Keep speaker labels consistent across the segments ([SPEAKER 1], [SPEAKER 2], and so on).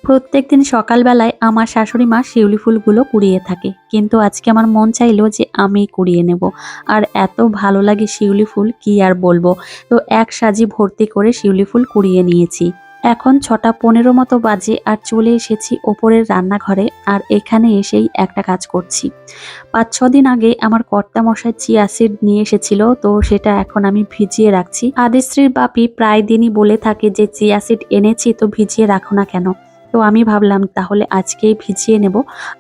[SPEAKER 1] প্রত্যেকদিন সকালবেলায় আমার শাশুড়ি মা শিউলি ফুলগুলো কুড়িয়ে থাকে, কিন্তু আজকে আমার মন চাইলো যে আমি কুড়িয়ে নেব। আর এত ভালো লাগে শিউলি ফুল, কি আর বলবো। তো এক সাজি ভর্তি করে শিউলি ফুল কুড়িয়ে নিয়েছি। এখন 6টা 15 মতো বাজে আর চলে এসেছি ওপরের রান্নাঘরে। আর এখানে এসেই একটা কাজ করছি। 5-6 দিন আগে আমার কর্তামশাই চিয়া সিড নিয়ে এসেছিল, তো সেটা এখন আমি ভিজিয়ে রাখছি। আদিশ্রীর বাপি প্রায় দিনই বলে থাকে যে চিয়া সিড এনেছি তো ভিজিয়ে রাখো না কেন। তো আমি ভাবলাম তাহলে আজকেই ভিজিয়ে নেব,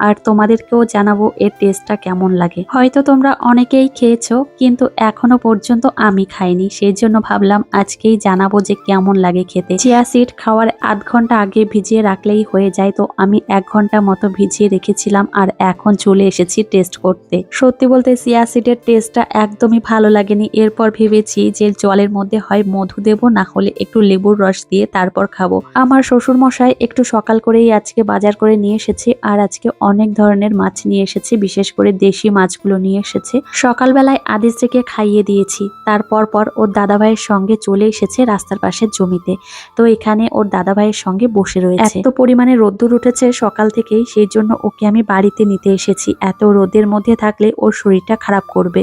[SPEAKER 1] আর তোমাদেরকেও জানাবো এর টেস্টটা কেমন লাগে। হয়তো তোমরা অনেকেই খেয়েছো, কিন্তু এখনো পর্যন্ত আমি খাইনি, সেই জন্য ভাবলাম আজকেই জানাবো যে কেমন লাগে খেতে। চিয়া সিড খাওয়ার আধ ঘন্টা আগে ভিজিয়ে রাখলেই হয়ে যায়, তো আমি 1 ঘন্টা মতো ভিজিয়ে রেখেছিলাম আর এখন চলে এসেছি টেস্ট করতে। সত্যি বলতে চিয়া সিডের টেস্টটা একদমই ভালো লাগেনি। এরপর ভেবেছি যে জলের মধ্যে হয় মধু দেব, না হলে একটু লেবুর রস দিয়ে তারপর খাবো। আমার শ্বশুর মশাই একটু সকাল করেই আজকে বাজার করে নিয়ে এসেছে, আর আজকে অনেক ধরনের মাছ নিয়ে এসেছে, বিশেষ করে দেশি মাছগুলো নিয়ে এসেছে। সকালবেলায় আদিশ্রীকে খাইয়ে দিয়েছি, তারপর ওর দাদাভাইয়ের সঙ্গে চলে এসেছে রাস্তার পাশের জমিতে। তো এখানে ওর দাদাভাইয়ের সঙ্গে বসে রয়েছে। এত পরিমাণে রোদ্দুর উঠেছে সকাল থেকেই, সেই জন্য ওকে আমি বাড়িতে নিতে এসেছি। এত রোদের মধ্যে থাকলে ওর শরীরটা খারাপ করবে,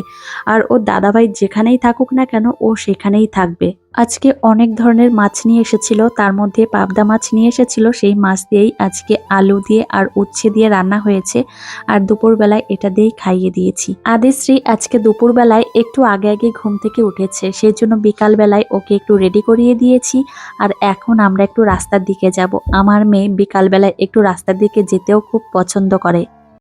[SPEAKER 1] আর ওর দাদাভাই যেখানেই থাকুক না কেন ও সেখানেই থাকবে। আজকে অনেক ধরনের মাছ নিয়ে এসেছিল, তার মধ্যে পাবদা মাছ নিয়ে এসেছিল। সেই মাছ দিয়েই আজকে আলু দিয়ে আর উচ্ছে দিয়ে রান্না হয়েছে, আর দুপুরবেলায় এটা দিয়েই খাইয়ে দিয়েছি। আদিশ্রী আজকে দুপুরবেলায় একটু আগে আগে ঘুম থেকে উঠেছে, সেই জন্য বিকালবেলায় ওকে একটু রেডি করিয়ে দিয়েছি। আর এখন আমরা একটু রাস্তার দিকে যাব। আমার মেয়ে বিকালবেলায় একটু রাস্তার দিকে যেতেও খুব পছন্দ করে।